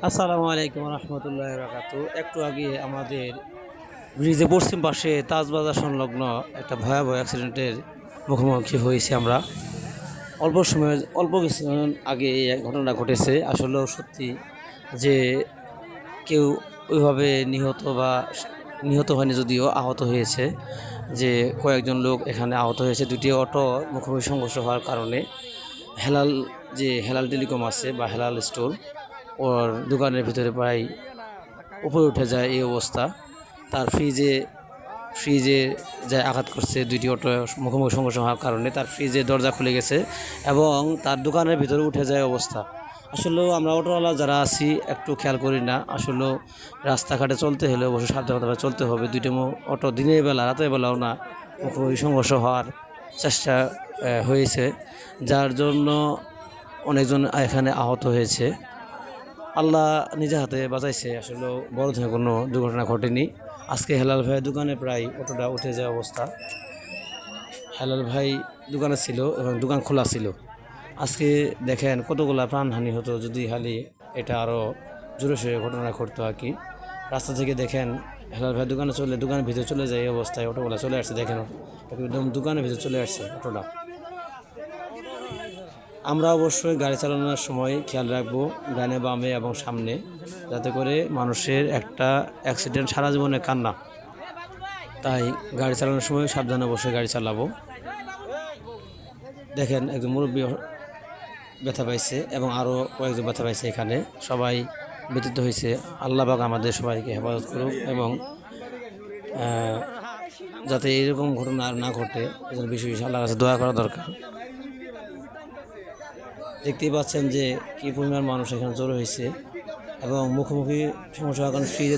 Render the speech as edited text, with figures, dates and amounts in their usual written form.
আসসালামু আলাইকুম রহমতুল্লাহ বরকাত। একটু আগে আমাদের ব্রিজের পশ্চিম পাশে তাজবাজার সংলগ্ন একটা ভয়াবহ অ্যাক্সিডেন্টের মুখোমুখি হয়েছি আমরা। অল্প কিছুক্ষণ আগে এই ঘটনা ঘটেছে। আসলেও সত্যি যে কেউ ওইভাবে নিহত হয়নি, যদিও আহত হয়েছে। যে কয়েকজন লোক এখানে আহত হয়েছে। দুটি অটো মুখোমুখি সংঘর্ষ হওয়ার কারণে হেলাল হেলাল টেলিকম আছে বা হেলাল স্টোর, ওর দোকানের ভিতরে প্রায় উপরে উঠে যায় এই অবস্থা। তার ফ্রিজে যায় আঘাত করছে। দুইটি অটো মুখোমুখি সংঘর্ষ হওয়ার কারণে তার ফ্রিজের দরজা খুলে গেছে এবং তার দোকানের ভিতরে উঠে যায় অবস্থা। আসলেও আমরা অটোওয়ালা যারা আছি একটু খেয়াল করি না। আসলেও রাস্তাঘাটে চলতে হলে অবশ্যই সাবধানতাভাবে চলতে হবে। দুইটা অটো দিনের বেলা রাতের বেলাও না মুখোমুখি সংঘর্ষ হওয়ার চেষ্টা হয়েছে, যার জন্য অনেকজন এখানে আহত হয়েছে। আল্লাহ নিজে হাতে বাঁচাইছে। আসলে বড় ধরনের কোনো দুর্ঘটনা ঘটেনি। আজকে হেলাল ভাইয়ের দোকানে প্রায় অটোটা উঠে যাওয়ার অবস্থা। হেলাল ভাই দোকানে ছিল এবং দোকান খোলা ছিল। আজকে দেখেন কতগুলা প্রাণহানি হতো যদি এটা আরও জোরে সোরে ঘটনা ঘটতো আর কি। রাস্তা থেকে দেখেন হেলাল ভাই দোকানের ভিতরে চলে যায় এই অবস্থায়। অটোগুলা চলে আসছে, দেখেন একদম দোকানের ভিতরে চলে আসছে অটোটা। আমরা অবশ্যই গাড়ি চালানোর সময় খেয়াল রাখবো ডানে বামে এবং সামনে, যাতে করে মানুষের একটা অ্যাক্সিডেন্ট সারা জীবনে কান্না। তাই গাড়ি চালানোর সময় সাবধানে অবশ্যই গাড়ি চালাবো। দেখেন একজন মুরব্বী ব্যথা পাইছে এবং আরও কয়েকজন ব্যথা পাইছে। এখানে সবাই ব্যতীত হয়েছে। আল্লাহ পাক আমাদের সবাইকে হেফাজত করুক এবং যাতে এরকম ঘটনা আর না ঘটে এজন্য বেশি আল্লাহর কাছে দোয়া করা দরকার। দেখতেই পাচ্ছেন যে কী পরিমাণ মানুষ এখানে জড়ো হয়েছে এবং মুখোমুখি সমস্যার কারণে ফ্রিজে